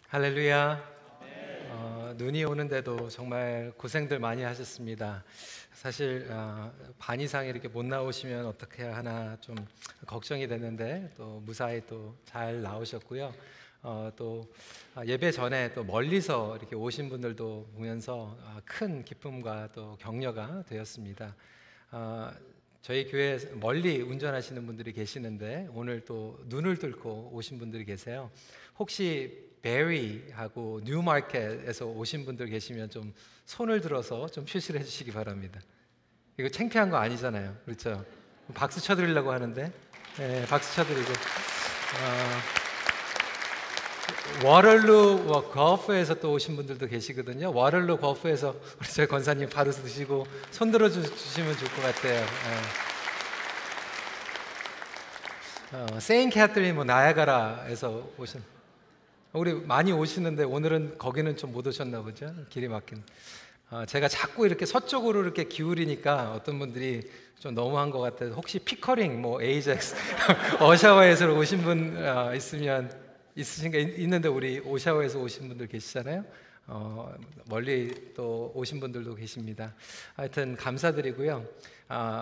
할렐루야. 눈이 오는데도 정말 고생들 많이 하셨습니다. 사실 반 이상 이렇게 못 나오시면 어떻게 해야 하나 좀 걱정이 됐는데 또 무사히 또 잘 나오셨고요. 또 예배 전에 또 멀리서 이렇게 오신 분들도 보면서 큰 기쁨과 또 격려가 되었습니다. 저희 교회 멀리 운전하시는 분들이 계시는데 오늘 또 눈을 뚫고 오신 분들이 계세요. 혹시 베리하고 뉴마켓에서 오신 분들 계시면 좀 손을 들어서 좀 표시를 해주시기 바랍니다. 이거 창피한 거 아니잖아요, 그렇죠? 박수 쳐드리려고 하는데, 네, 박수 쳐드리고. 워럴루 거프에서 또 오신 분들도 계시거든요. 워럴루 거프에서 우리 저희 권사님 바로 드시고 손 들어 주시면 좋을 것 같아요. 세인 캐트린 나야가라에서 오신, 우리 많이 오시는데 오늘은 거기는 좀 못 오셨나 보죠. 길이 막힌. 제가 자꾸 이렇게 서쪽으로 이렇게 기울이니까 어떤 분들이 좀 너무한 것 같아서 혹시 피커링, 에이젝스, 어샤와에서 오신 분 있는데 우리 오샤와에서 오신 분들 계시잖아요. 멀리 또 오신 분들도 계십니다. 하여튼 감사드리고요.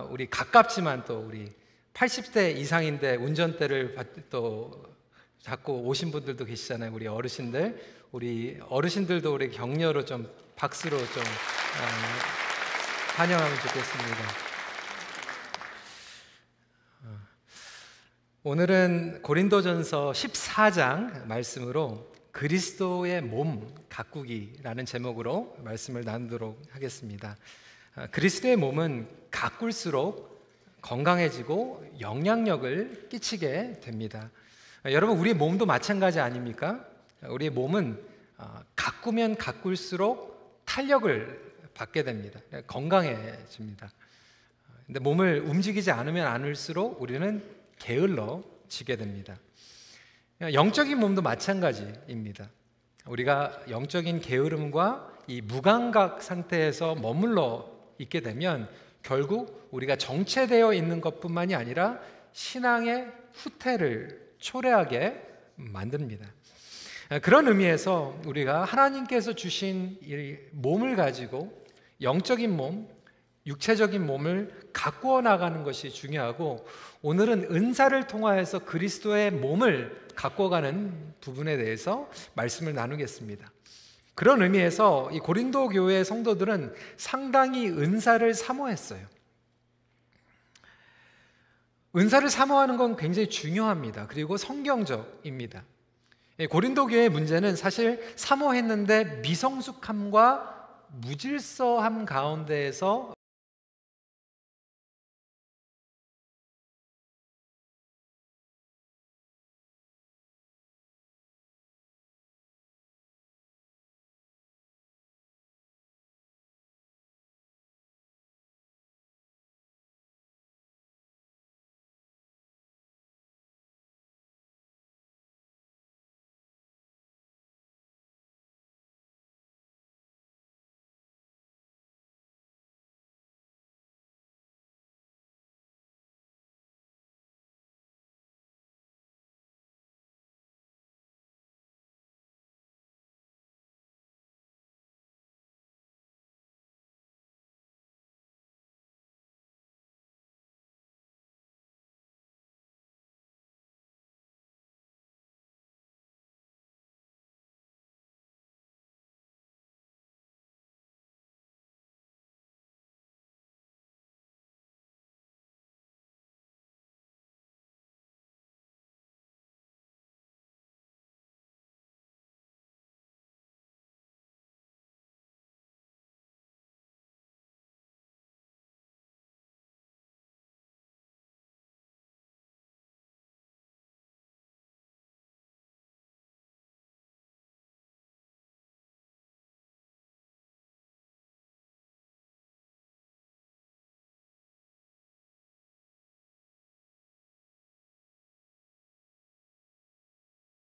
우리 가깝지만 또 우리 80대 이상인데 운전대를 또 자꾸 오신 분들도 계시잖아요. 우리 어르신들도 우리 격려로 좀 박수로 좀 환영하면 좋겠습니다. 오늘은 고린도전서 14장 말씀으로 그리스도의 몸 가꾸기라는 제목으로 말씀을 나누도록 하겠습니다. 그리스도의 몸은 가꿀수록 건강해지고 영향력을 끼치게 됩니다. 여러분, 우리 몸도 마찬가지 아닙니까? 우리 몸은 가꾸면 가꿀수록 탄력을 받게 됩니다. 건강해집니다. 근데 몸을 움직이지 않으면 않을수록 우리는 게을러지게 됩니다. 영적인 몸도 마찬가지입니다. 우리가 영적인 게으름과 이 무감각 상태에서 머물러 있게 되면 결국 우리가 정체되어 있는 것뿐만이 아니라 신앙의 후퇴를 초래하게 만듭니다. 그런 의미에서 우리가 하나님께서 주신 이 몸을 가지고 영적인 몸, 육체적인 몸을 가꾸어 나가는 것이 중요하고, 오늘은 은사를 통하여서 그리스도의 몸을 가꾸어가는 부분에 대해서 말씀을 나누겠습니다. 그런 의미에서 이 고린도 교회 성도들은 상당히 은사를 사모했어요. 은사를 사모하는 건 굉장히 중요합니다. 그리고 성경적입니다. 고린도 교회의 문제는 사실 사모했는데 미성숙함과 무질서함 가운데에서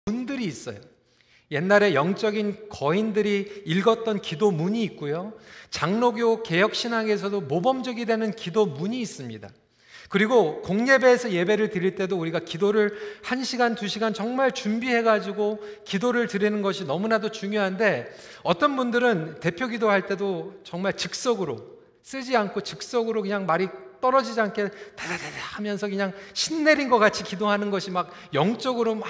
문들이 있어요. 옛날에 영적인 거인들이 읽었던 기도문이 있고요, 장로교 개혁신앙에서도 모범적이 되는 기도문이 있습니다. 그리고 공예배에서 예배를 드릴 때도 우리가 기도를 1시간, 2시간 정말 준비해가지고 기도를 드리는 것이 너무나도 중요한데, 어떤 분들은 대표 기도할 때도 정말 즉석으로 쓰지 않고 즉석으로 그냥 말이 떨어지지 않게 다다다다 하면서 그냥 신내린 것 같이 기도하는 것이 막 영적으로 막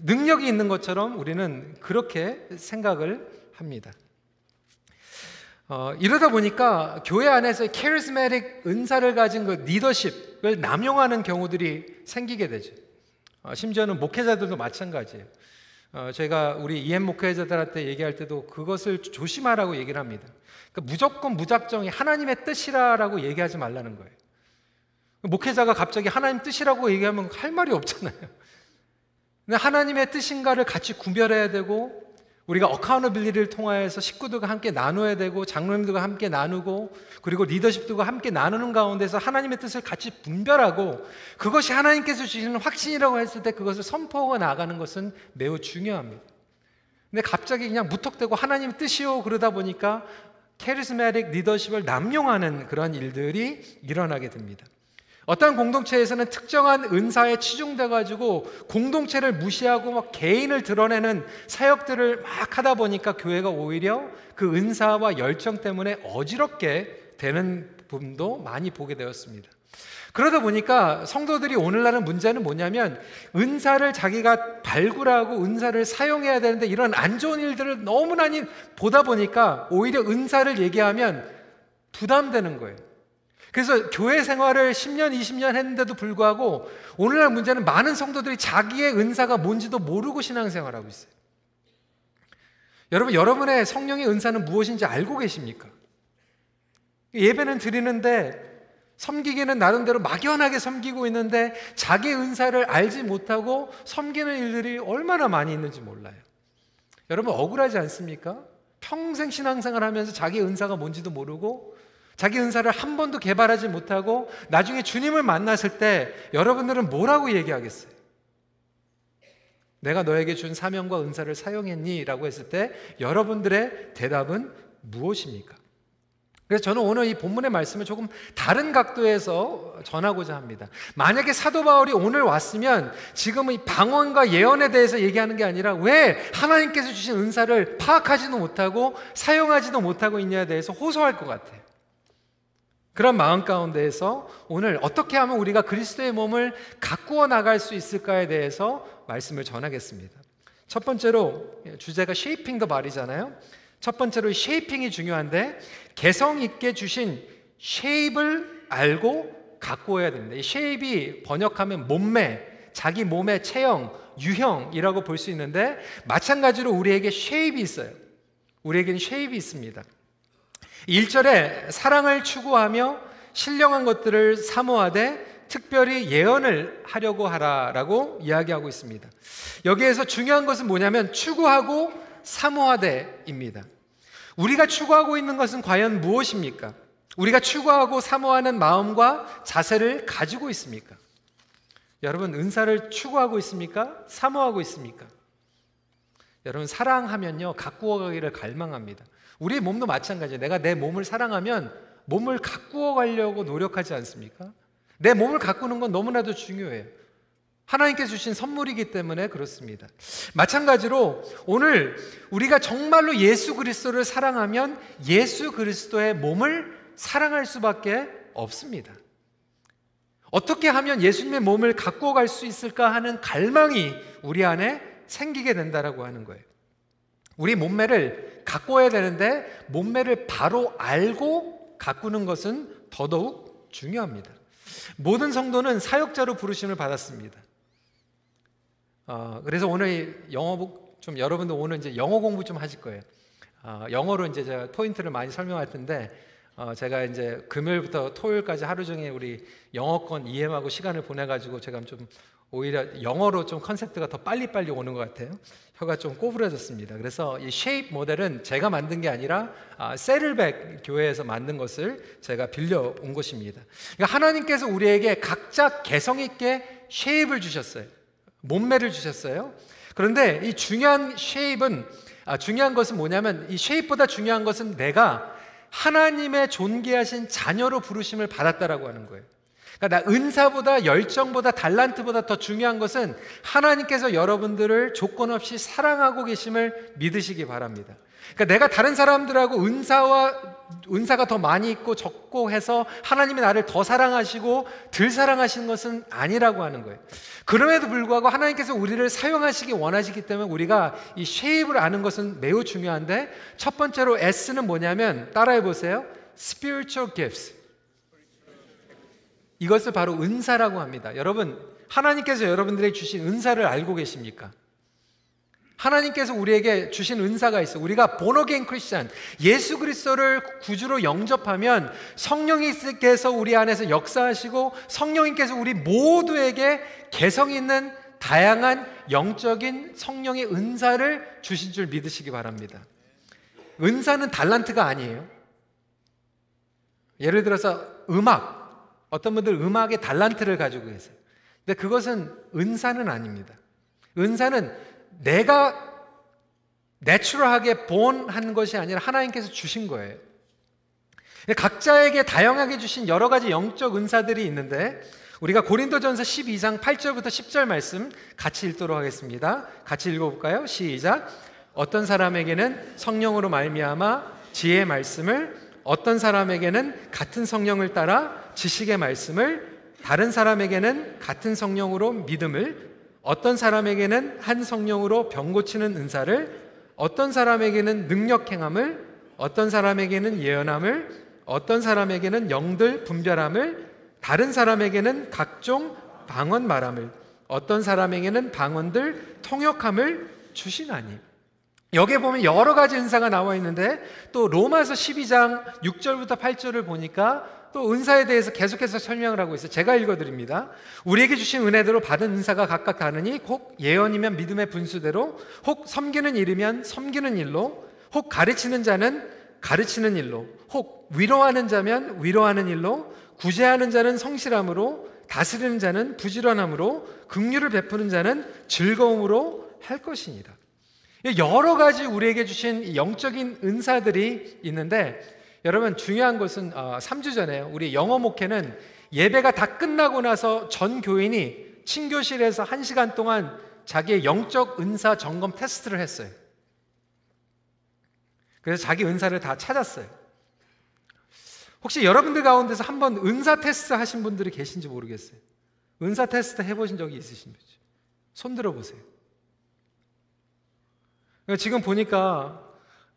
능력이 있는 것처럼 우리는 그렇게 생각을 합니다. 이러다 보니까 교회 안에서 charismatic 은사를 가진 그 리더십을 남용하는 경우들이 생기게 되죠. 심지어는 목회자들도 마찬가지예요. 저희가 우리 EM 목회자들한테 얘기할 때도 그것을 조심하라고 얘기를 합니다. 그러니까 무조건 무작정이 하나님의 뜻이라고 얘기하지 말라는 거예요. 목회자가 갑자기 하나님 뜻이라고 얘기하면 할 말이 없잖아요. 근데 하나님의 뜻인가를 같이 구별해야 되고, 우리가 어카운터빌리티를 통하여서 식구들과 함께 나눠야 되고, 장로님들과 함께 나누고, 그리고 리더십들과 함께 나누는 가운데서 하나님의 뜻을 같이 분별하고, 그것이 하나님께서 주시는 확신이라고 했을 때 그것을 선포하고 나가는 것은 매우 중요합니다. 근데 갑자기 그냥 무턱대고 하나님의 뜻이요 그러다 보니까 캐리스마틱 리더십을 남용하는 그런 일들이 일어나게 됩니다. 어떤 공동체에서는 특정한 은사에 치중돼 가지고 공동체를 무시하고 막 개인을 드러내는 사역들을 막 하다 보니까 교회가 오히려 그 은사와 열정 때문에 어지럽게 되는 부분도 많이 보게 되었습니다. 그러다 보니까 성도들이 오늘날은 문제는 뭐냐면, 은사를 자기가 발굴하고 은사를 사용해야 되는데 이런 안 좋은 일들을 너무 많이 보다 보니까 오히려 은사를 얘기하면 부담되는 거예요. 그래서 교회 생활을 10년, 20년 했는데도 불구하고 오늘날 문제는 많은 성도들이 자기의 은사가 뭔지도 모르고 신앙생활하고 있어요. 여러분, 여러분의 성령의 은사는 무엇인지 알고 계십니까? 예배는 드리는데 섬기기는 나름대로 막연하게 섬기고 있는데 자기 은사를 알지 못하고 섬기는 일들이 얼마나 많이 있는지 몰라요. 여러분, 억울하지 않습니까? 평생 신앙생활 하면서 자기 은사가 뭔지도 모르고 자기 은사를 한 번도 개발하지 못하고 나중에 주님을 만났을 때 여러분들은 뭐라고 얘기하겠어요? 내가 너에게 준 사명과 은사를 사용했니? 라고 했을 때 여러분들의 대답은 무엇입니까? 그래서 저는 오늘 이 본문의 말씀을 조금 다른 각도에서 전하고자 합니다. 만약에 사도 바울이 오늘 왔으면 지금 이 방언과 예언에 대해서 얘기하는 게 아니라 왜 하나님께서 주신 은사를 파악하지도 못하고 사용하지도 못하고 있냐에 대해서 호소할 것 같아요. 그런 마음 가운데에서 오늘 어떻게 하면 우리가 그리스도의 몸을 가꾸어 나갈 수 있을까에 대해서 말씀을 전하겠습니다. 첫 번째로, 주제가 Shaping the Body잖아요. 첫 번째로 쉐이핑이 중요한데, 개성 있게 주신 쉐입을 알고 가꾸어야 됩니다. 이 쉐입이 번역하면 몸매, 자기 몸의 체형, 유형이라고 볼 수 있는데, 마찬가지로 우리에게 쉐입이 있어요. 우리에게는 쉐입이 있습니다. 1절에 사랑을 추구하며 신령한 것들을 사모하되 특별히 예언을 하려고 하라라고 이야기하고 있습니다. 여기에서 중요한 것은 뭐냐면 추구하고 사모하되입니다. 우리가 추구하고 있는 것은 과연 무엇입니까? 우리가 추구하고 사모하는 마음과 자세를 가지고 있습니까? 여러분, 은사를 추구하고 있습니까? 사모하고 있습니까? 여러분, 사랑하면요 가꾸어 가기를 갈망합니다. 우리 몸도 마찬가지예요. 내가 내 몸을 사랑하면 몸을 가꾸어 가려고 노력하지 않습니까? 내 몸을 가꾸는 건 너무나도 중요해요. 하나님께서 주신 선물이기 때문에 그렇습니다. 마찬가지로 오늘 우리가 정말로 예수 그리스도를 사랑하면 예수 그리스도의 몸을 사랑할 수밖에 없습니다. 어떻게 하면 예수님의 몸을 가꾸어 갈 수 있을까 하는 갈망이 우리 안에 생기게 된다라고 하는 거예요. 우리 몸매를 가꾸어야 되는데 몸매를 바로 알고 가꾸는 것은 더더욱 중요합니다. 모든 성도는 사역자로 부르심을 받았습니다. 그래서 오늘 좀 여러분들 오늘 이제 영어 공부 좀 하실 거예요. 영어로 이제 제가 포인트를 많이 설명할 텐데, 제가 이제 금요일부터 토요일까지 하루 종일 우리 영어권 EM하고 시간을 보내가지고 제가 좀 오히려 영어로 좀 컨셉트가 더 빨리빨리 오는 것 같아요. 혀가 좀 꼬부라졌습니다. 그래서 이 쉐입 모델은 제가 만든 게 아니라 세를백 교회에서 만든 것을 제가 빌려온 것입니다. 그러니까 하나님께서 우리에게 각자 개성 있게 쉐입을 주셨어요. 몸매를 주셨어요. 그런데 이 중요한 것은 뭐냐면 이 쉐입보다 중요한 것은 내가 하나님의 존귀하신 자녀로 부르심을 받았다라고 하는 거예요. 그러니까 나 은사보다 열정보다 달란트보다 더 중요한 것은 하나님께서 여러분들을 조건 없이 사랑하고 계심을 믿으시기 바랍니다. 그러니까 내가 다른 사람들하고 은사가 더 많이 있고 적고 해서 하나님이 나를 더 사랑하시고 덜 사랑하시는 것은 아니라고 하는 거예요. 그럼에도 불구하고 하나님께서 우리를 사용하시기 원하시기 때문에 우리가 이 쉐입을 아는 것은 매우 중요한데, 첫 번째로 S는 뭐냐면, 따라해 보세요. Spiritual gifts. 이것을 바로 은사라고 합니다. 여러분, 하나님께서 여러분들에게 주신 은사를 알고 계십니까? 하나님께서 우리에게 주신 은사가 있어요. 우리가 born again Christian, 예수 그리스도를 구주로 영접하면 성령님께서 우리 안에서 역사하시고 성령님께서 우리 모두에게 개성 있는 다양한 영적인 성령의 은사를 주신 줄 믿으시기 바랍니다. 은사는 달란트가 아니에요. 예를 들어서 어떤 분들 음악의 달란트를 가지고 계세요. 근데 그것은 은사는 아닙니다. 은사는 내가 내추럴하게 본한 것이 아니라 하나님께서 주신 거예요. 각자에게 다양하게 주신 여러 가지 영적 은사들이 있는데, 우리가 고린도전서 12장 8절부터 10절 말씀 같이 읽도록 하겠습니다. 같이 읽어볼까요? 시작. 어떤 사람에게는 성령으로 말미암아 지혜의 말씀을, 어떤 사람에게는 같은 성령을 따라 지식의 말씀을, 다른 사람에게는 같은 성령으로 믿음을, 어떤 사람에게는 한 성령으로 병 고치는 은사를, 어떤 사람에게는 능력 행함을, 어떤 사람에게는 예언함을, 어떤 사람에게는 영들 분별함을, 다른 사람에게는 각종 방언 말함을, 어떤 사람에게는 방언들 통역함을 주시나니. 여기에 보면 여러 가지 은사가 나와 있는데, 또 로마서 12장 6절부터 8절을 보니까 또 은사에 대해서 계속해서 설명을 하고 있어요. 제가 읽어드립니다. 우리에게 주신 은혜대로 받은 은사가 각각 다르니, 혹 예언이면 믿음의 분수대로, 혹 섬기는 일이면 섬기는 일로, 혹 가르치는 자는 가르치는 일로, 혹 위로하는 자면 위로하는 일로, 구제하는 자는 성실함으로, 다스리는 자는 부지런함으로, 긍휼을 베푸는 자는 즐거움으로 할 것이니라. 여러 가지 우리에게 주신 영적인 은사들이 있는데, 여러분 중요한 것은 3주 전에 우리 영어 목회는 예배가 다 끝나고 나서 전 교인이 친교실에서 1시간 동안 자기의 영적 은사 점검 테스트를 했어요. 그래서 자기 은사를 다 찾았어요. 혹시 여러분들 가운데서 한번 은사 테스트 하신 분들이 계신지 모르겠어요. 은사 테스트 해보신 적이 있으신 분이 손 들어보세요. 지금 보니까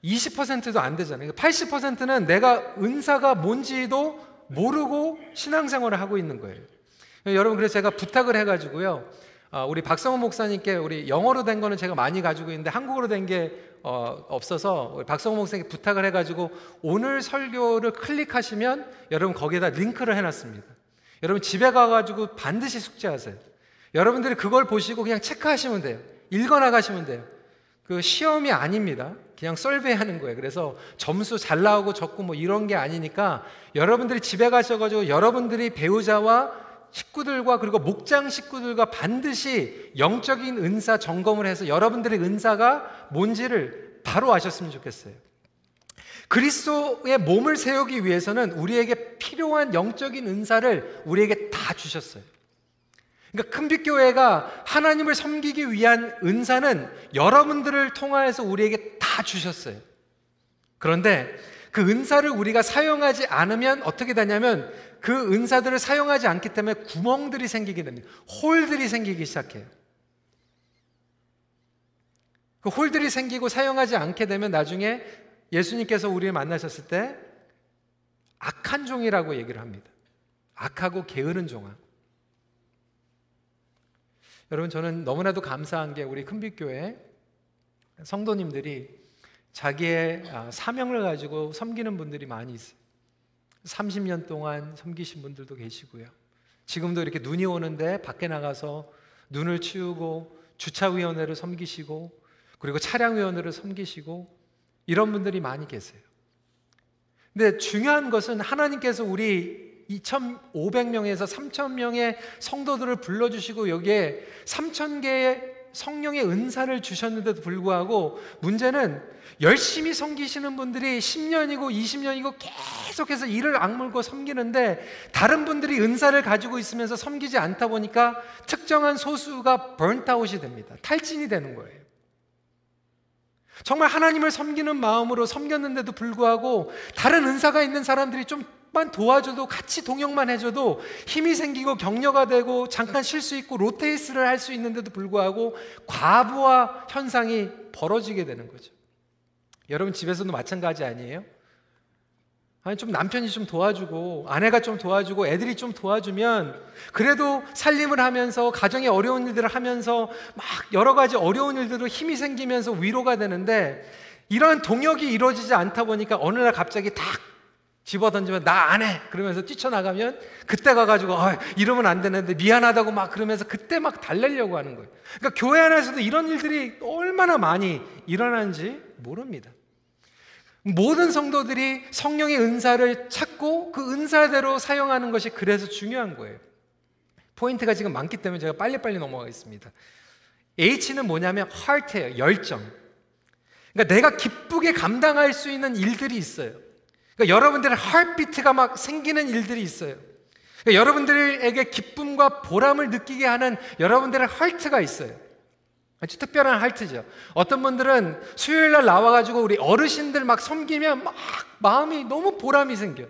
20%도 안 되잖아요. 80%는 내가 은사가 뭔지도 모르고 신앙생활을 하고 있는 거예요. 여러분, 그래서 제가 부탁을 해가지고요, 우리 박성원 목사님께, 우리 영어로 된 거는 제가 많이 가지고 있는데 한국어로 된 게 없어서 우리 박성원 목사님께 부탁을 해가지고 오늘 설교를 클릭하시면 여러분 거기에다 링크를 해놨습니다. 여러분 집에 가가지고 반드시 숙제하세요. 여러분들이 그걸 보시고 그냥 체크하시면 돼요. 읽어나가시면 돼요. 그 시험이 아닙니다. 그냥 설베이하는 거예요. 그래서 점수 잘 나오고 적고 뭐 이런 게 아니니까 여러분들이 집에 가셔가지고 여러분들이 배우자와 식구들과 그리고 목장 식구들과 반드시 영적인 은사 점검을 해서 여러분들의 은사가 뭔지를 바로 아셨으면 좋겠어요. 그리스도의 몸을 세우기 위해서는 우리에게 필요한 영적인 은사를 우리에게 다 주셨어요. 그러니까 큰빛교회가 하나님을 섬기기 위한 은사는 여러분들을 통하여서 우리에게 다 주셨어요. 그런데 그 은사를 우리가 사용하지 않으면 어떻게 되냐면 그 은사들을 사용하지 않기 때문에 구멍들이 생기게 됩니다. 홀들이 생기기 시작해요. 그 홀들이 생기고 사용하지 않게 되면 나중에 예수님께서 우리를 만나셨을 때 악한 종이라고 얘기를 합니다. 악하고 게으른 종아. 여러분, 저는 너무나도 감사한 게 우리 큰빛교회 성도님들이 자기의 사명을 가지고 섬기는 분들이 많이 있어요. 30년 동안 섬기신 분들도 계시고요. 지금도 이렇게 눈이 오는데 밖에 나가서 눈을 치우고 주차위원회를 섬기시고 그리고 차량위원회를 섬기시고 이런 분들이 많이 계세요. 근데 중요한 것은 하나님께서 우리 2,500명에서 3,000명의 성도들을 불러주시고 여기에 3,000개의 성령의 은사를 주셨는데도 불구하고 문제는 열심히 섬기시는 분들이 10년이고 20년이고 계속해서 이를 악물고 섬기는데 다른 분들이 은사를 가지고 있으면서 섬기지 않다 보니까 특정한 소수가 번트아웃이 됩니다. 탈진이 되는 거예요. 정말 하나님을 섬기는 마음으로 섬겼는데도 불구하고 다른 은사가 있는 사람들이 좀만 도와줘도, 같이 동역만 해줘도 힘이 생기고 격려가 되고 잠깐 쉴 수 있고 로테이스를 할 수 있는데도 불구하고 과부하 현상이 벌어지게 되는 거죠. 여러분 집에서도 마찬가지 아니에요? 아니 좀 남편이 좀 도와주고 아내가 좀 도와주고 애들이 좀 도와주면 그래도 살림을 하면서 가정의 어려운 일들을 하면서 막 여러 가지 어려운 일들로 힘이 생기면서 위로가 되는데, 이러한 동역이 이루어지지 않다 보니까 어느 날 갑자기 탁 집어던지면 나 안 해! 그러면서 뛰쳐나가면 그때 가가지고 이러면 안 되는데 미안하다고 막 그러면서 그때 막 달래려고 하는 거예요. 그러니까 교회 안에서도 이런 일들이 얼마나 많이 일어나는지 모릅니다. 모든 성도들이 성령의 은사를 찾고 그 은사대로 사용하는 것이 그래서 중요한 거예요. 포인트가 지금 많기 때문에 제가 빨리빨리 넘어가겠습니다. H는 뭐냐면 heart예요. 열정. 그러니까 내가 기쁘게 감당할 수 있는 일들이 있어요. 그러니까 여러분들의 heartbeat가 막 생기는 일들이 있어요. 그러니까 여러분들에게 기쁨과 보람을 느끼게 하는 여러분들의 heart가 있어요. 아주 특별한 하트죠. 어떤 분들은 수요일 날 나와가지고 우리 어르신들 막 섬기면 막 마음이 너무 보람이 생겨.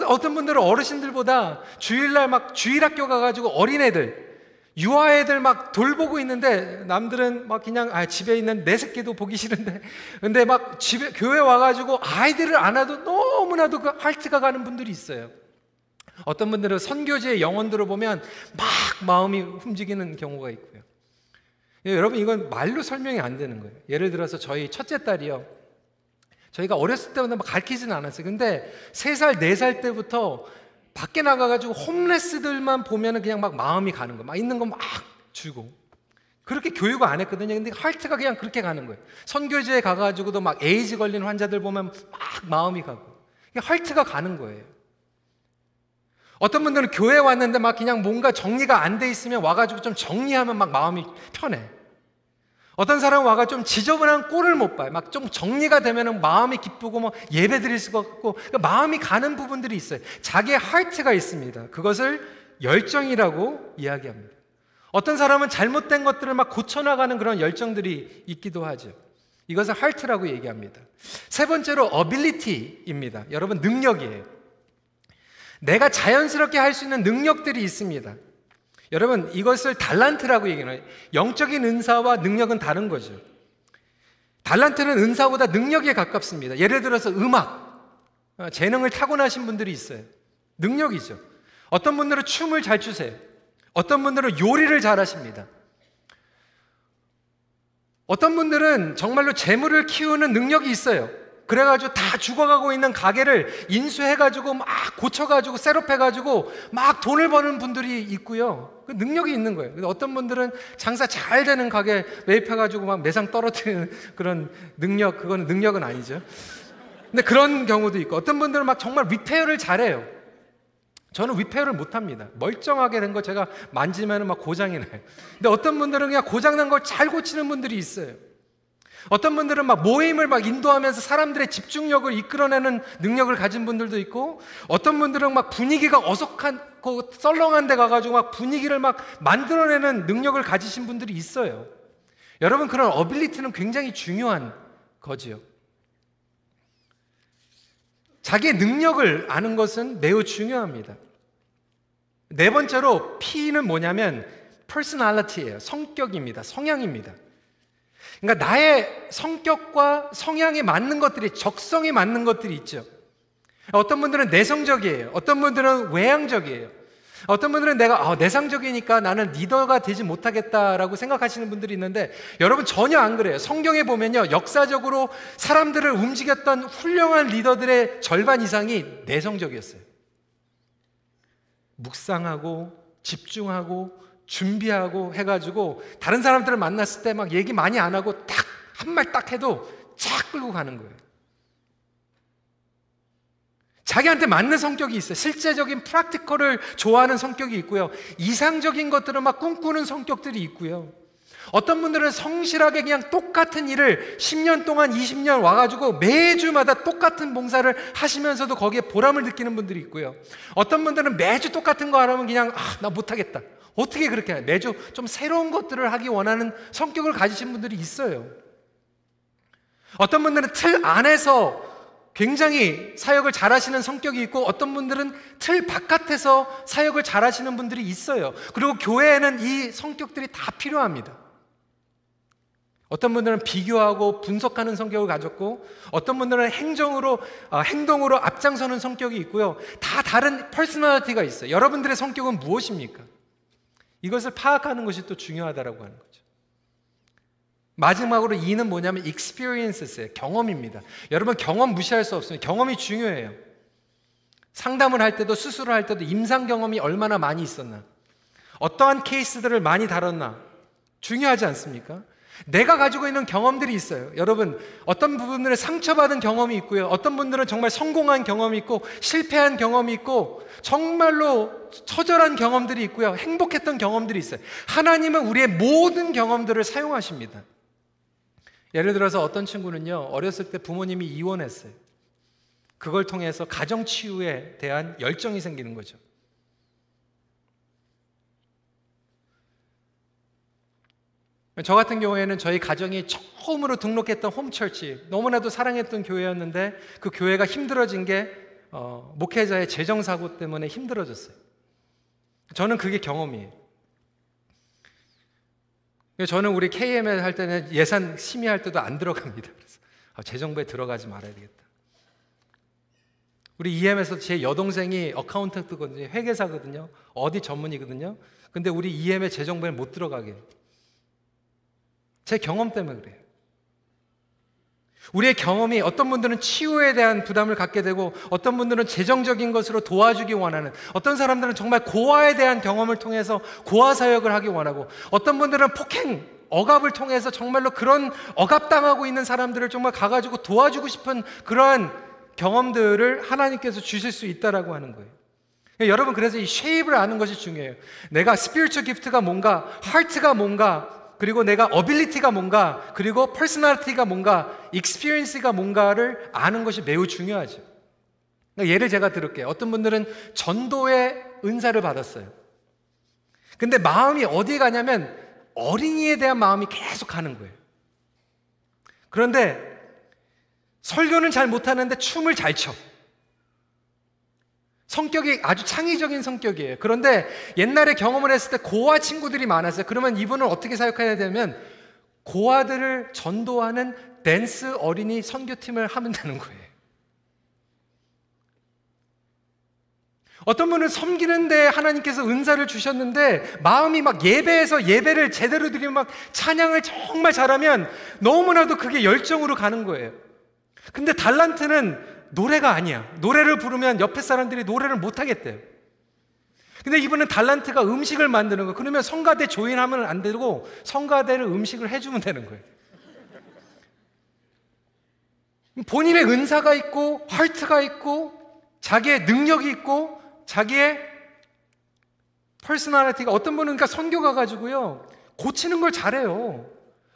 어떤 분들은 어르신들보다 주일날 막 주일학교 가가지고 어린애들, 유아애들 막 돌보고 있는데 남들은 막 그냥 집에 있는 내 새끼도 보기 싫은데, 근데 막 집에 교회 와가지고 아이들을 안아도 너무나도 그 하트가 가는 분들이 있어요. 어떤 분들은 선교지의 영혼들을 보면 막 마음이 움직이는 경우가 있고요. 여러분 이건 말로 설명이 안 되는 거예요. 예를 들어서 저희 첫째 딸이요, 저희가 어렸을 때부터 막 가르치지는 않았어요. 근데 3살, 4살 때부터 밖에 나가가지고 홈레스들만 보면은 그냥 막 마음이 가는 거예요. 막 있는 거 막 주고. 그렇게 교육을 안 했거든요. 근데 하트가 그냥 그렇게 가는 거예요. 선교지에 가가지고도 막 에이즈 걸린 환자들 보면 막 마음이 가고. 하트가 가는 거예요. 어떤 분들은 교회 왔는데 막 그냥 뭔가 정리가 안 돼 있으면 와가지고 좀 정리하면 막 마음이 편해. 어떤 사람은 와가 좀 지저분한 꼴을 못 봐요. 막 좀 정리가 되면은 마음이 기쁘고 뭐 예배 드릴 수가 없고, 그러니까 마음이 가는 부분들이 있어요. 자기의 하트가 있습니다. 그것을 열정이라고 이야기합니다. 어떤 사람은 잘못된 것들을 막 고쳐나가는 그런 열정들이 있기도 하죠. 이것을 하트라고 얘기합니다. 세 번째로 ability입니다. 여러분 능력이에요. 내가 자연스럽게 할 수 있는 능력들이 있습니다. 여러분 이것을 달란트라고 얘기해요. 영적인 은사와 능력은 다른 거죠. 달란트는 은사보다 능력에 가깝습니다. 예를 들어서 음악, 재능을 타고나신 분들이 있어요. 능력이죠. 어떤 분들은 춤을 잘 추세요. 어떤 분들은 요리를 잘하십니다. 어떤 분들은 정말로 재물을 키우는 능력이 있어요. 그래가지고 다 죽어가고 있는 가게를 인수해가지고 막 고쳐가지고 셋업해가지고 막 돈을 버는 분들이 있고요. 그 능력이 있는 거예요. 근데 어떤 분들은 장사 잘 되는 가게 매입해가지고 막 매상 떨어뜨리는 그런 능력, 그건 능력은 아니죠. 근데 그런 경우도 있고, 어떤 분들은 막 정말 리페어를 잘해요. 저는 리페어를 못합니다. 멀쩡하게 된 거 제가 만지면 막 고장이 나요. 근데 어떤 분들은 그냥 고장난 걸 잘 고치는 분들이 있어요. 어떤 분들은 막 모임을 막 인도하면서 사람들의 집중력을 이끌어내는 능력을 가진 분들도 있고, 어떤 분들은 막 분위기가 어석하고 썰렁한 데 가가지고 막 분위기를 막 만들어내는 능력을 가지신 분들이 있어요. 여러분 그런 어빌리티는 굉장히 중요한 거지요. 자기의 능력을 아는 것은 매우 중요합니다. 네 번째로 P는 뭐냐면 personality예요. 성격입니다. 성향입니다. 그러니까 나의 성격과 성향에 맞는 것들이, 적성에 맞는 것들이 있죠. 어떤 분들은 내성적이에요. 어떤 분들은 외향적이에요. 어떤 분들은 내가 내성적이니까 나는 리더가 되지 못하겠다라고 생각하시는 분들이 있는데, 여러분 전혀 안 그래요. 성경에 보면요, 역사적으로 사람들을 움직였던 훌륭한 리더들의 절반 이상이 내성적이었어요. 묵상하고 집중하고 준비하고 해가지고 다른 사람들을 만났을 때 막 얘기 많이 안 하고 딱 한 말 딱 해도 쫙 끌고 가는 거예요. 자기한테 맞는 성격이 있어요. 실제적인 프랙티컬을 좋아하는 성격이 있고요. 이상적인 것들을 막 꿈꾸는 성격들이 있고요. 어떤 분들은 성실하게 그냥 똑같은 일을 10년 동안 20년 와가지고 매주마다 똑같은 봉사를 하시면서도 거기에 보람을 느끼는 분들이 있고요. 어떤 분들은 매주 똑같은 거 하라면 그냥 나 못하겠다. 어떻게 그렇게 해? 매주 좀 새로운 것들을 하기 원하는 성격을 가지신 분들이 있어요. 어떤 분들은 틀 안에서 굉장히 사역을 잘하시는 성격이 있고 어떤 분들은 틀 바깥에서 사역을 잘하시는 분들이 있어요. 그리고 교회에는 이 성격들이 다 필요합니다. 어떤 분들은 비교하고 분석하는 성격을 가졌고 어떤 분들은 행동으로 앞장서는 성격이 있고요. 다 다른 퍼스널리티가 있어요. 여러분들의 성격은 무엇입니까? 이것을 파악하는 것이 또 중요하다고 하는 거죠. 마지막으로 E는 뭐냐면 experience예요. 경험입니다. 여러분 경험 무시할 수 없습니다. 경험이 중요해요. 상담을 할 때도 수술을 할 때도 임상 경험이 얼마나 많이 있었나, 어떠한 케이스들을 많이 다뤘나 중요하지 않습니까? 내가 가지고 있는 경험들이 있어요. 여러분 어떤 부분들은 상처받은 경험이 있고요. 어떤 분들은 정말 성공한 경험이 있고 실패한 경험이 있고 정말로 처절한 경험들이 있고요. 행복했던 경험들이 있어요. 하나님은 우리의 모든 경험들을 사용하십니다. 예를 들어서 어떤 친구는요, 어렸을 때 부모님이 이혼했어요. 그걸 통해서 가정치유에 대한 열정이 생기는 거죠. 저 같은 경우에는 저희 가정이 처음으로 등록했던 홈처치, 너무나도 사랑했던 교회였는데 그 교회가 힘들어진 게 목회자의 재정사고 때문에 힘들어졌어요. 저는 그게 경험이에요. 저는 우리 KML 할 때는 예산 심의할 때도 안 들어갑니다. 그래서 재정부에 들어가지 말아야 되겠다. 우리 EM에서 제 여동생이 어카운턴트거든요. 회계사거든요. 어디 전문이거든요. 근데 우리 EM의 재정부에 못 들어가게. 제 경험 때문에 그래요. 우리의 경험이 어떤 분들은 치유에 대한 부담을 갖게 되고 어떤 분들은 재정적인 것으로 도와주기 원하는, 어떤 사람들은 정말 고아에 대한 경험을 통해서 고아 사역을 하기 원하고 어떤 분들은 폭행, 억압을 통해서 정말로 그런 억압당하고 있는 사람들을 정말 가가지고 도와주고 싶은 그러한 경험들을 하나님께서 주실 수 있다라고 하는 거예요. 여러분 그래서 이 쉐입을 아는 것이 중요해요. 내가 스피리추얼 기프트가 뭔가, 하트가 뭔가, 그리고 내가 어빌리티가 뭔가, 그리고 퍼스널리티가 뭔가, 익스피리언스가 뭔가를 아는 것이 매우 중요하죠. 예를 제가 들을게요. 어떤 분들은 전도의 은사를 받았어요. 근데 마음이 어디에 가냐면 어린이에 대한 마음이 계속 가는 거예요. 그런데 설교는 잘 못하는데 춤을 잘 춰. 성격이 아주 창의적인 성격이에요. 그런데 옛날에 경험을 했을 때 고아 친구들이 많았어요. 그러면 이분은 어떻게 사역해야 되냐면 고아들을 전도하는 댄스 어린이 선교팀을 하면 되는 거예요. 어떤 분은 섬기는데 하나님께서 은사를 주셨는데 마음이 막 예배에서 예배를 제대로 드리면 막 찬양을 정말 잘하면 너무나도 그게 열정으로 가는 거예요. 근데 달란트는 노래가 아니야. 노래를 부르면 옆에 사람들이 노래를 못 하겠대요. 근데 이분은 달란트가 음식을 만드는 거. 그러면 성가대 조인하면 안 되고 성가대를 음식을 해주면 되는 거예요. 본인의 은사가 있고 하트가 있고 자기의 능력이 있고 자기의 퍼스널리티가, 어떤 분은 그러니까 선교 가가지고요 고치는 걸 잘해요.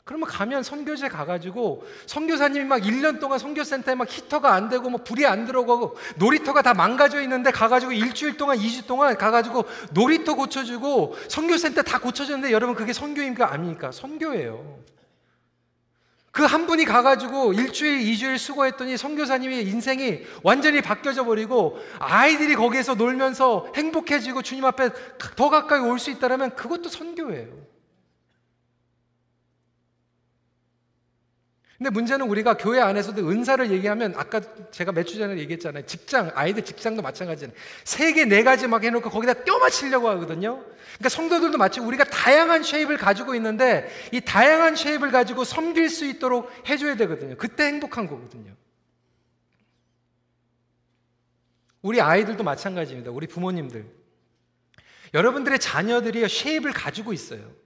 그러면 가면 선교제 가가지고 선교사님이 막 1년 동안 선교센터에 막 히터가 안 되고 뭐 불이 안 들어가고 놀이터가 다 망가져 있는데 가가지고 일주일 동안 2주 동안 가가지고 놀이터 고쳐주고 선교센터 다 고쳐줬는데 여러분 그게 선교입니까? 아닙니까? 선교예요. 그 한 분이 가가지고 일주일 2주일 수고했더니 선교사님의 인생이 완전히 바뀌어져 버리고 아이들이 거기에서 놀면서 행복해지고 주님 앞에 더 가까이 올 수 있다면 그것도 선교예요. 근데 문제는 우리가 교회 안에서도 은사를 얘기하면 아까 제가 몇 주 전에 얘기했잖아요. 직장, 아이들 직장도 마찬가지잖아요. 3개, 4가지 막 해놓고 거기다 껴맞추려고 하거든요. 그러니까 성도들도 마치 우리가 다양한 쉐입을 가지고 있는데 이 다양한 쉐입을 가지고 섬길 수 있도록 해줘야 되거든요. 그때 행복한 거거든요. 우리 아이들도 마찬가지입니다. 우리 부모님들. 여러분들의 자녀들이 쉐입을 가지고 있어요.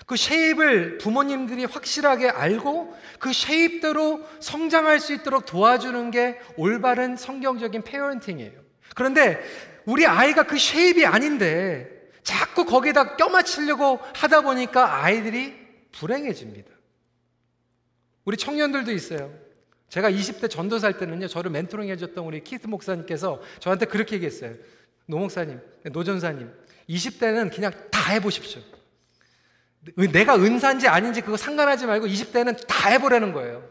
그 쉐입을 부모님들이 확실하게 알고 그 쉐입대로 성장할 수 있도록 도와주는 게 올바른 성경적인 페어런팅이에요. 그런데 우리 아이가 그 쉐입이 아닌데 자꾸 거기다 껴맞추려고 하다 보니까 아이들이 불행해집니다. 우리 청년들도 있어요. 제가 20대 전도사일 때는요, 저를 멘토링 해줬던 우리 키트 목사님께서 저한테 그렇게 얘기했어요. 노 목사님, 노 전사님, 20대는 그냥 다 해보십시오. 내가 은사인지 아닌지 그거 상관하지 말고 20대는 다 해보라는 거예요.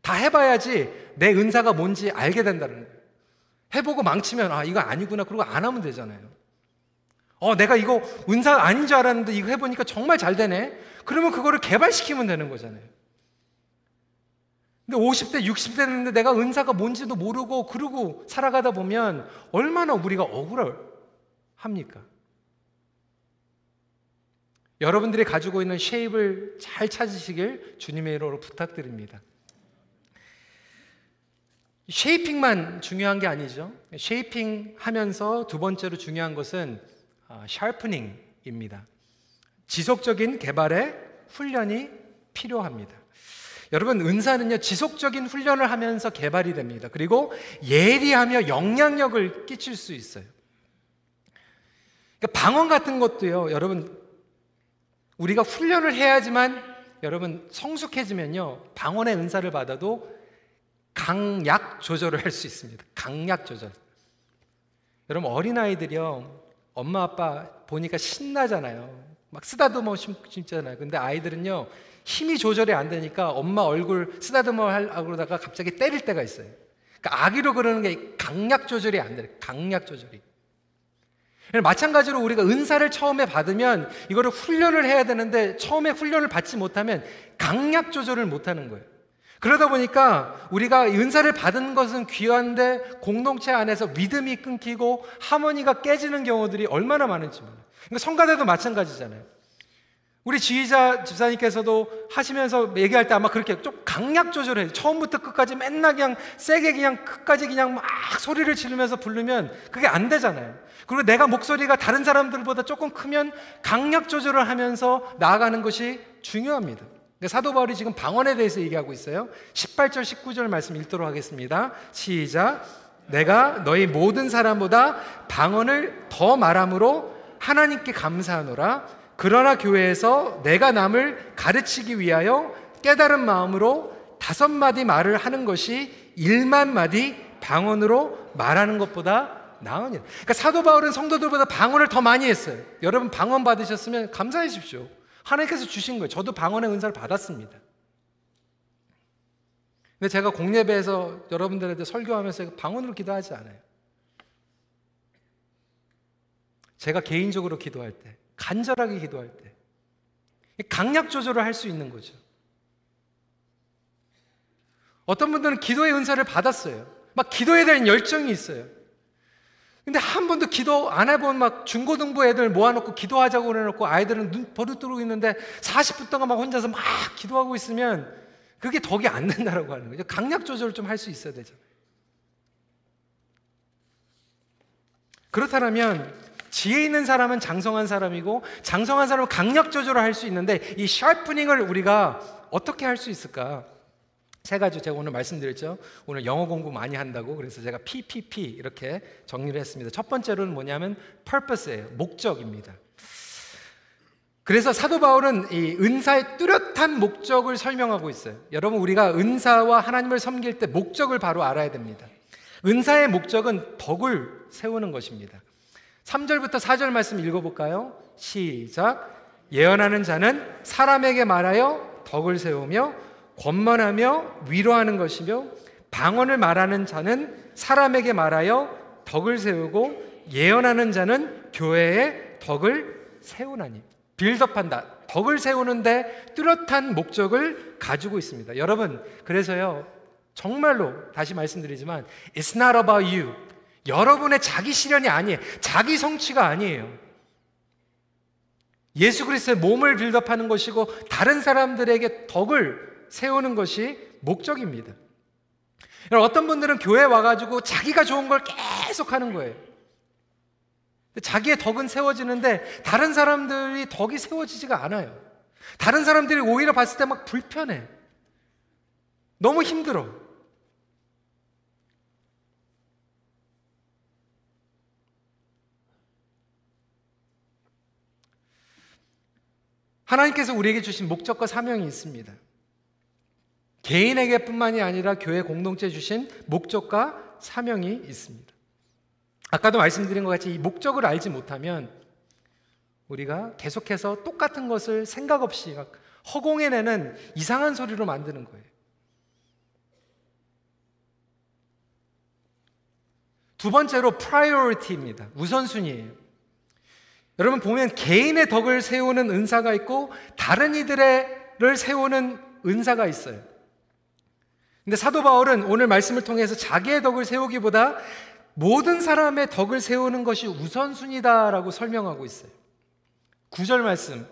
다 해봐야지 내 은사가 뭔지 알게 된다는 거예요. 해보고 망치면 이거 아니구나 그러고 안 하면 되잖아요. 내가 이거 은사 아닌 줄 알았는데 이거 해보니까 정말 잘 되네. 그러면 그거를 개발시키면 되는 거잖아요. 근데 50대, 60대 됐는데 내가 은사가 뭔지도 모르고 그러고 살아가다 보면 얼마나 우리가 억울합니까? 여러분들이 가지고 있는 쉐입을 잘 찾으시길 주님의 이름으로 부탁드립니다. 쉐이핑만 중요한 게 아니죠. 쉐이핑 하면서 두 번째로 중요한 것은 샤프닝입니다. 지속적인 개발의 훈련이 필요합니다. 여러분, 은사는요, 지속적인 훈련을 하면서 개발이 됩니다. 그리고 예리하며 영향력을 끼칠 수 있어요. 그러니까 방언 같은 것도요, 여러분, 우리가 훈련을 해야지만, 여러분, 성숙해지면요, 방언의 은사를 받아도 강약 조절을 할 수 있습니다. 강약 조절. 여러분, 어린아이들이요, 엄마 아빠 보니까 신나잖아요. 막 쓰다듬어 심잖아요. 근데 아이들은요, 힘이 조절이 안 되니까 엄마 얼굴 쓰다듬어 하려고 그러다가 갑자기 때릴 때가 있어요. 그러니까 아기로 그러는 게 강약 조절이 안 돼요. 강약 조절이. 마찬가지로 우리가 은사를 처음에 받으면 이거를 훈련을 해야 되는데 처음에 훈련을 받지 못하면 강약 조절을 못하는 거예요. 그러다 보니까 우리가 은사를 받은 것은 귀한데 공동체 안에서 믿음이 끊기고 하모니가 깨지는 경우들이 얼마나 많은지 몰라요. 그러니까 성가대도 마찬가지잖아요. 우리 지휘자 집사님께서도 하시면서 얘기할 때 아마 그렇게 좀 강약 조절해요. 처음부터 끝까지 맨날 그냥 세게 그냥 끝까지 그냥 막 소리를 지르면서 부르면 그게 안 되잖아요. 그리고 내가 목소리가 다른 사람들보다 조금 크면 강약 조절을 하면서 나아가는 것이 중요합니다. 사도 바울이 지금 방언에 대해서 얘기하고 있어요. 18절 19절 말씀 읽도록 하겠습니다. 시작. 내가 너희 모든 사람보다 방언을 더 말함으로 하나님께 감사하노라. 그러나 교회에서 내가 남을 가르치기 위하여 깨달은 마음으로 5마디 말을 하는 것이 1만마디 방언으로 말하는 것보다 나으니라. 그러니까 사도 바울은 성도들보다 방언을 더 많이 했어요. 여러분 방언 받으셨으면 감사하십시오. 하나님께서 주신 거예요. 저도 방언의 은사를 받았습니다. 근데 제가 공예배에서 여러분들한테 설교하면서 방언으로 기도하지 않아요. 제가 개인적으로 기도할 때, 간절하게 기도할 때 강약 조절을 할 수 있는 거죠. 어떤 분들은 기도의 은사를 받았어요. 막 기도에 대한 열정이 있어요. 근데 한 번도 기도 안 해본 막 중고등부 애들 모아놓고 기도하자고 그래놓고 아이들은 눈 버릇뜨고 있는데 40분 동안 막 혼자서 막 기도하고 있으면 그게 덕이 안 된다라고 하는 거죠. 강약 조절을 좀 할 수 있어야 되잖아요. 그렇다면 지혜 있는 사람은 장성한 사람이고 장성한 사람은 강약 조절을 할 수 있는데 이 샤프닝을 우리가 어떻게 할 수 있을까? 세 가지 제가 오늘 말씀드렸죠. 오늘 영어 공부 많이 한다고 그래서 제가 PPP 이렇게 정리를 했습니다. 첫 번째로는 뭐냐면 purpose예요. 목적입니다. 그래서 사도 바울은 이 은사의 뚜렷한 목적을 설명하고 있어요. 여러분 우리가 은사와 하나님을 섬길 때 목적을 바로 알아야 됩니다. 은사의 목적은 덕을 세우는 것입니다. 3절부터 4절 말씀 읽어볼까요? 시작. 예언하는 자는 사람에게 말하여 덕을 세우며 권면하며 위로하는 것이며 방언을 말하는 자는 사람에게 말하여 덕을 세우고 예언하는 자는 교회에 덕을 세우나니. 빌드업한다. 덕을 세우는데 뚜렷한 목적을 가지고 있습니다. 여러분 그래서요 정말로 다시 말씀드리지만 It's not about you. 여러분의 자기 실현이 아니에요. 자기 성취가 아니에요. 예수 그리스도의 몸을 빌드업하는 것이고 다른 사람들에게 덕을 세우는 것이 목적입니다. 어떤 분들은 교회에 와가지고 자기가 좋은 걸 계속 하는 거예요. 자기의 덕은 세워지는데 다른 사람들이 덕이 세워지지가 않아요. 다른 사람들이 오히려 봤을 때 막 불편해. 너무 힘들어. 하나님께서 우리에게 주신 목적과 사명이 있습니다. 개인에게뿐만이 아니라 교회 공동체에 주신 목적과 사명이 있습니다. 아까도 말씀드린 것 같이 이 목적을 알지 못하면 우리가 계속해서 똑같은 것을 생각 없이 허공에내는 이상한 소리로 만드는 거예요. 두 번째로 priority입니다. 우선순위예요. 여러분 보면 개인의 덕을 세우는 은사가 있고 다른 이들을 세우는 은사가 있어요. 근데 사도 바울은 오늘 말씀을 통해서 자기의 덕을 세우기보다 모든 사람의 덕을 세우는 것이 우선순위다라고 설명하고 있어요. 9절 말씀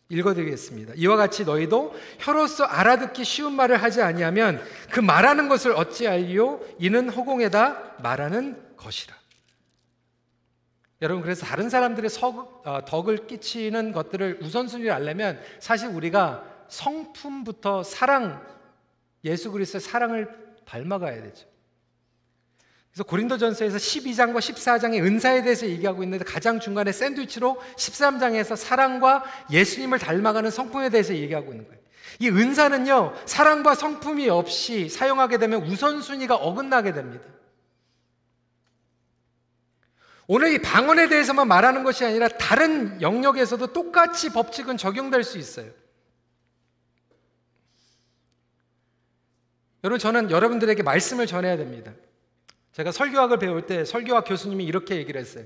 읽어드리겠습니다. 이와 같이 너희도 혀로서 알아듣기 쉬운 말을 하지 아니하면 그 말하는 것을 어찌 알리요? 이는 허공에다 말하는 것이라. 여러분, 그래서 다른 사람들의 덕을 끼치는 것들을 우선순위를 알려면 사실 우리가 성품부터 예수 그리스도의 사랑을 닮아가야 되죠. 그래서 고린도전서에서 12장과 14장의 은사에 대해서 얘기하고 있는데 가장 중간에 샌드위치로 13장에서 사랑과 예수님을 닮아가는 성품에 대해서 얘기하고 있는 거예요. 이 은사는요, 사랑과 성품이 없이 사용하게 되면 우선순위가 어긋나게 됩니다. 오늘 이 방언에 대해서만 말하는 것이 아니라 다른 영역에서도 똑같이 법칙은 적용될 수 있어요. 여러분, 저는 여러분들에게 말씀을 전해야 됩니다. 제가 설교학을 배울 때 설교학 교수님이 이렇게 얘기를 했어요.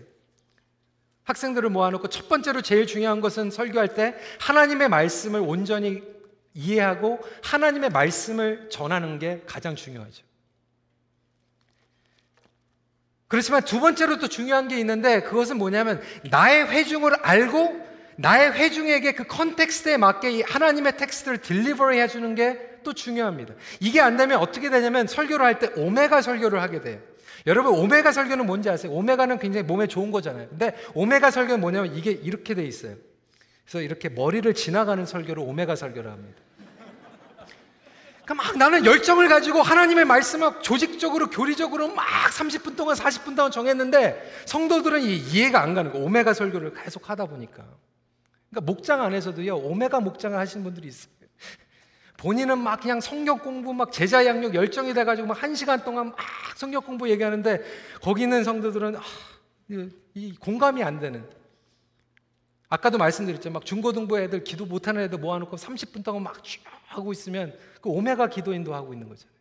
학생들을 모아놓고 첫 번째로 제일 중요한 것은 설교할 때 하나님의 말씀을 온전히 이해하고 하나님의 말씀을 전하는 게 가장 중요하죠. 그렇지만 두 번째로 또 중요한 게 있는데 그것은 뭐냐면 나의 회중을 알고 나의 회중에게 그 컨텍스트에 맞게 이 하나님의 텍스트를 딜리버리 해주는 게 또 중요합니다. 이게 안 되면 어떻게 되냐면 설교를 할 때 오메가 설교를 하게 돼요. 여러분, 오메가 설교는 뭔지 아세요? 오메가는 굉장히 몸에 좋은 거잖아요. 근데 오메가 설교는 뭐냐면 이게 이렇게 돼 있어요. 그래서 이렇게 머리를 지나가는 설교를 오메가 설교를 합니다. 그러니까 막 나는 열정을 가지고 하나님의 말씀을 조직적으로 교리적으로 막 30분 동안 40분 동안 정했는데 성도들은 이해가 안 가는 거예요. 오메가 설교를 계속 하다 보니까. 그러니까 목장 안에서도요, 오메가 목장을 하시는 분들이 있어요. 본인은 막 그냥 성경 공부 막 제자 양육 열정이 돼가지고 막 1시간 동안 막 성경 공부 얘기하는데 거기 있는 성도들은 이 공감이 안 되는. 아까도 말씀드렸죠. 막 중고등부 애들 기도 못하는 애들 모아놓고 30분 동안 막 쭉 하고 있으면 그 오메가 기도인도 하고 있는 거잖아요.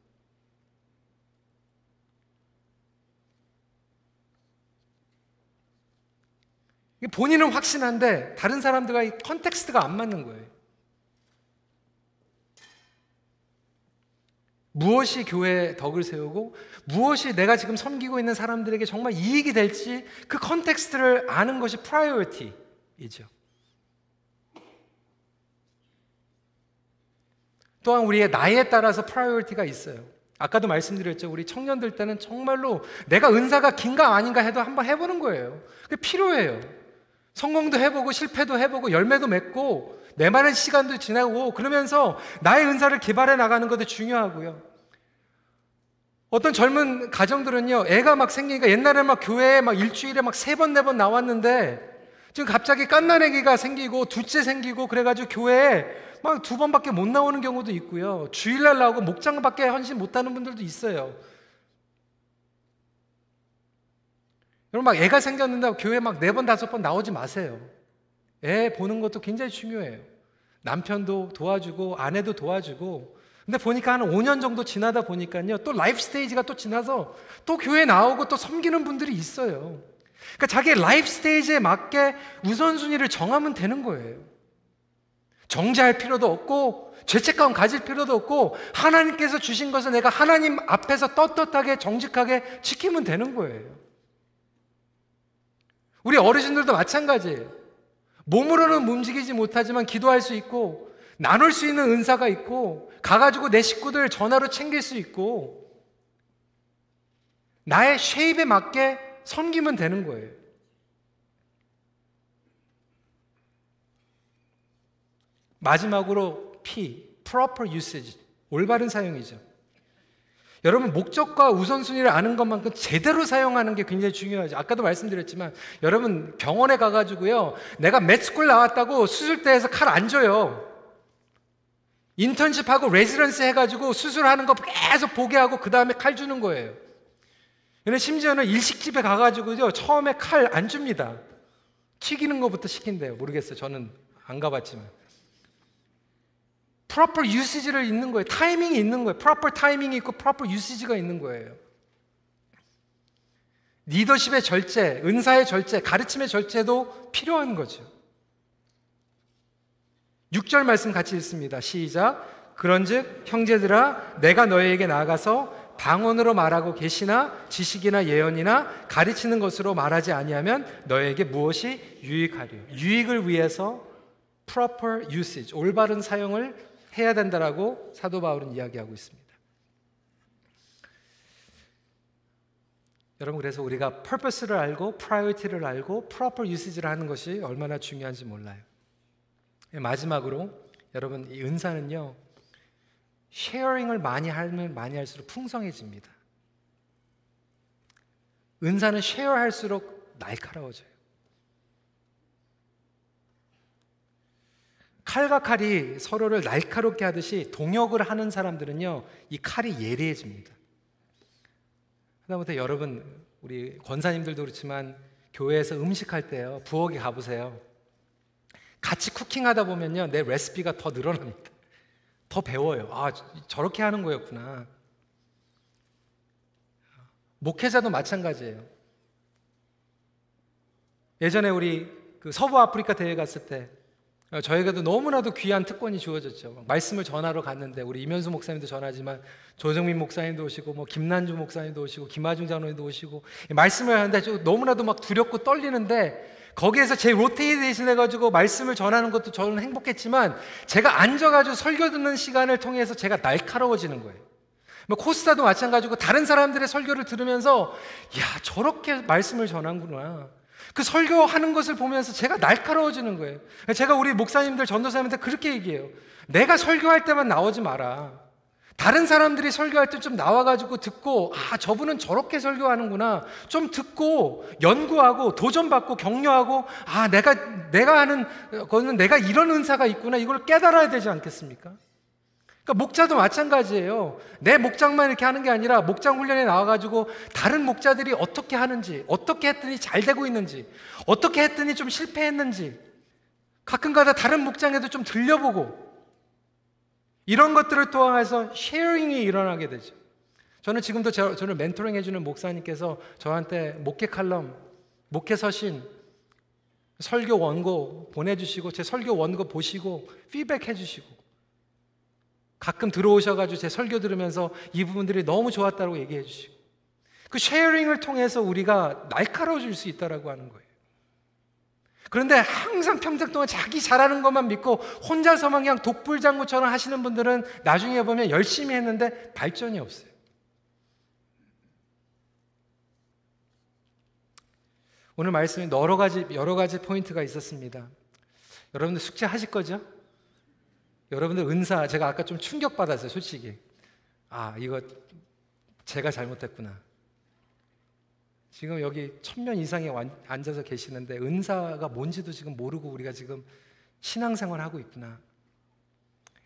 본인은 확신한데 다른 사람들과 이 컨텍스트가 안 맞는 거예요. 무엇이 교회의 덕을 세우고 무엇이 내가 지금 섬기고 있는 사람들에게 정말 이익이 될지 그 컨텍스트를 아는 것이 프라이어리티이죠. 또한 우리의 나이에 따라서 프라이어리티가 있어요. 아까도 말씀드렸죠. 우리 청년들 때는 정말로 내가 은사가 긴가 아닌가 해도 한번 해보는 거예요. 그게 필요해요. 성공도 해보고 실패도 해보고 열매도 맺고 내 많은 시간도 지나고 그러면서 나의 은사를 개발해 나가는 것도 중요하고요. 어떤 젊은 가정들은요, 애가 막 생기니까 옛날에 막 교회에 막 일주일에 막 3번, 4번 나왔는데 지금 갑자기 갓난아기가 생기고 둘째 생기고 그래가지고 교회에 막 2번밖에 못 나오는 경우도 있고요. 주일날 나오고 목장밖에 헌신 못하는 분들도 있어요. 여러분, 막 애가 생겼는데 교회 막 4번, 5번 나오지 마세요. 애 보는 것도 굉장히 중요해요. 남편도 도와주고 아내도 도와주고. 근데 보니까 한 5년 정도 지나다 보니까요, 또 라이프 스테이지가 또 지나서 또 교회 나오고 또 섬기는 분들이 있어요. 그러니까 자기의 라이프 스테이지에 맞게 우선순위를 정하면 되는 거예요. 정죄할 필요도 없고 죄책감 가질 필요도 없고 하나님께서 주신 것을 내가 하나님 앞에서 떳떳하게 정직하게 지키면 되는 거예요. 우리 어르신들도 마찬가지예요. 몸으로는 움직이지 못하지만 기도할 수 있고 나눌 수 있는 은사가 있고 가가지고 내 식구들 전화로 챙길 수 있고 나의 쉐입에 맞게 섬기면 되는 거예요. 마지막으로 P, proper usage, 올바른 사용이죠. 여러분, 목적과 우선순위를 아는 것만큼 제대로 사용하는 게 굉장히 중요하죠. 아까도 말씀드렸지만 여러분, 병원에 가가지고요, 내가 med스쿨 나왔다고 수술대에서 칼 안 줘요. 인턴십하고 레지던시 해가지고 수술하는 거 계속 보게 하고 그 다음에 칼 주는 거예요. 근데 심지어는 일식집에 가가지고요, 처음에 칼 안 줍니다. 튀기는 것부터 시킨대요. 모르겠어요. 저는 안 가봤지만. proper usage를 있는 거예요. 타이밍이 있는 거예요. proper 타이밍이 있고 proper usage가 있는 거예요. 리더십의 절제, 은사의 절제, 가르침의 절제도 필요한 거죠. 6절 말씀 같이 읽습니다. 시작. 그런즉 형제들아, 내가 너희에게 나아가서 방언으로 말하고 계시나 지식이나 예언이나 가르치는 것으로 말하지 아니하면 너희에게 무엇이 유익하리요. 유익을 위해서 proper usage, 올바른 사용을 해야 된다라고 사도 바울은 이야기하고 있습니다. 여러분, 그래서 우리가 purpose를 알고 priority를 알고 proper usage를 하는 것이 얼마나 중요한지 몰라요. 마지막으로 여러분, 이 은사는요, 쉐어링을 많이 하면 많이 할수록 풍성해집니다. 은사는 쉐어할수록 날카로워져요. 칼과 칼이 서로를 날카롭게 하듯이 동역을 하는 사람들은요, 이 칼이 예리해집니다. 하다못해 여러분, 우리 권사님들도 그렇지만 교회에서 음식할 때요, 부엌에 가보세요. 같이 쿠킹하다 보면요, 내 레시피가 더 늘어납니다. 더 배워요. 아, 저렇게 하는 거였구나. 목회자도 마찬가지예요. 예전에 우리 그 서부 아프리카 대회 갔을 때 저에게도 너무나도 귀한 특권이 주어졌죠. 말씀을 전하러 갔는데 우리 이면수 목사님도 전하지만 조정민 목사님도 오시고 뭐 김난주 목사님도 오시고 김하중 장로님도 오시고 말씀을 하는데 너무나도 막 두렵고 떨리는데 거기에서 제 로테이션 해가지고 말씀을 전하는 것도 저는 행복했지만 제가 앉아가지고 설교 듣는 시간을 통해서 제가 날카로워지는 거예요. 뭐 코스타도 마찬가지고 다른 사람들의 설교를 들으면서 야, 저렇게 말씀을 전하는구나. 그 설교하는 것을 보면서 제가 날카로워지는 거예요. 제가 우리 목사님들, 전도사님한테 그렇게 얘기해요. 내가 설교할 때만 나오지 마라. 다른 사람들이 설교할 때 좀 나와가지고 듣고, 아, 저분은 저렇게 설교하는구나. 좀 듣고, 연구하고, 도전받고, 격려하고, 아, 내가 하는 거는 내가 이런 은사가 있구나. 이걸 깨달아야 되지 않겠습니까? 그러니까 목자도 마찬가지예요. 내 목장만 이렇게 하는 게 아니라 목장 훈련에 나와가지고 다른 목자들이 어떻게 하는지, 어떻게 했더니 잘 되고 있는지, 어떻게 했더니 좀 실패했는지, 가끔가다 다른 목장에도 좀 들려보고, 이런 것들을 통해서 쉐어링이 일어나게 되죠. 저는 지금도 저를 멘토링 해주는 목사님께서 저한테 목회 칼럼, 목회 서신, 설교 원고 보내주시고 제 설교 원고 보시고 피드백 해주시고 가끔 들어오셔가지고 제 설교 들으면서 이 부분들이 너무 좋았다고 얘기해 주시고 그 쉐어링을 통해서 우리가 날카로워질 수 있다고 하는 거예요. 그런데 항상 평생 동안 자기 잘하는 것만 믿고 혼자서만 그냥 독불장구처럼 하시는 분들은 나중에 보면 열심히 했는데 발전이 없어요. 오늘 말씀에 여러 가지 포인트가 있었습니다. 여러분들 숙제 하실 거죠? 여러분들 은사, 제가 아까 좀 충격받았어요, 솔직히. 아, 이거 제가 잘못했구나. 지금 여기 1000명 이상이 앉아서 계시는데 은사가 뭔지도 지금 모르고 우리가 지금 신앙생활을 하고 있구나.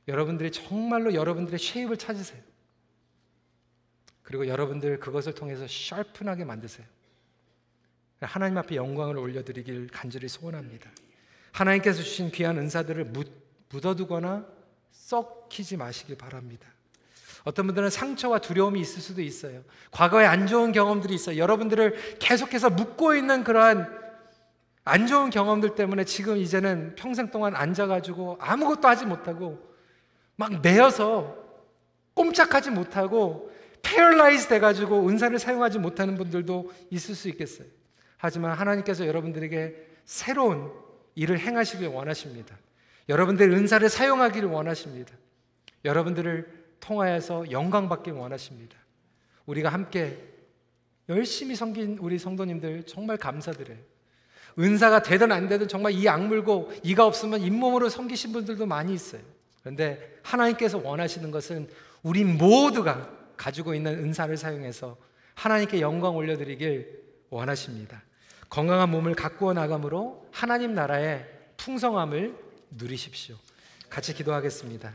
여러분들이 정말로 여러분들의 쉐입을 찾으세요. 그리고 여러분들 그것을 통해서 샤프하게 만드세요. 하나님 앞에 영광을 올려드리길 간절히 소원합니다. 하나님께서 주신 귀한 은사들을 묻어두거나 썩히지 마시길 바랍니다. 어떤 분들은 상처와 두려움이 있을 수도 있어요. 과거에 안 좋은 경험들이 있어요. 여러분들을 계속해서 묶고 있는 그러한 안 좋은 경험들 때문에 지금 이제는 평생 동안 앉아가지고 아무것도 하지 못하고 막 매여서 꼼짝하지 못하고 패럴라이즈 돼가지고 은사를 사용하지 못하는 분들도 있을 수 있겠어요. 하지만 하나님께서 여러분들에게 새로운 일을 행하시길 원하십니다. 여러분들의 은사를 사용하기를 원하십니다. 여러분들을 통하여서 영광받길 원하십니다. 우리가 함께 열심히 섬긴 우리 성도님들 정말 감사드려요. 은사가 되든 안 되든 정말 이 악물고 이가 없으면 잇몸으로 섬기신 분들도 많이 있어요. 그런데 하나님께서 원하시는 것은 우리 모두가 가지고 있는 은사를 사용해서 하나님께 영광 올려드리길 원하십니다. 건강한 몸을 가꾸어 나감으로 하나님 나라의 풍성함을 누리십시오. 같이 기도하겠습니다.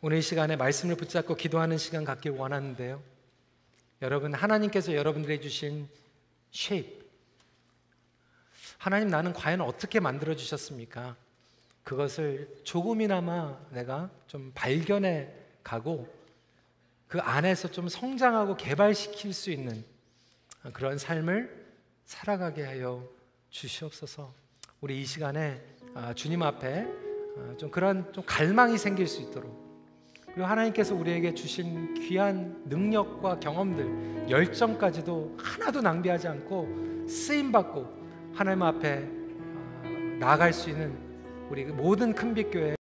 오늘 이 시간에 말씀을 붙잡고 기도하는 시간 갖길 원하는데요, 여러분, 하나님께서 여러분들에게 주신 쉐입, 하나님 나는 과연 어떻게 만들어 주셨습니까? 그것을 조금이나마 내가 좀 발견해 가고 그 안에서 좀 성장하고 개발시킬 수 있는 그런 삶을 살아가게 하여 주시옵소서. 우리 이 시간에 주님 앞에 좀 그런 좀 갈망이 생길 수 있도록, 그리고 하나님께서 우리에게 주신 귀한 능력과 경험들, 열정까지도 하나도 낭비하지 않고 쓰임받고 하나님 앞에 나아갈 수 있는 우리 모든 큰빛교회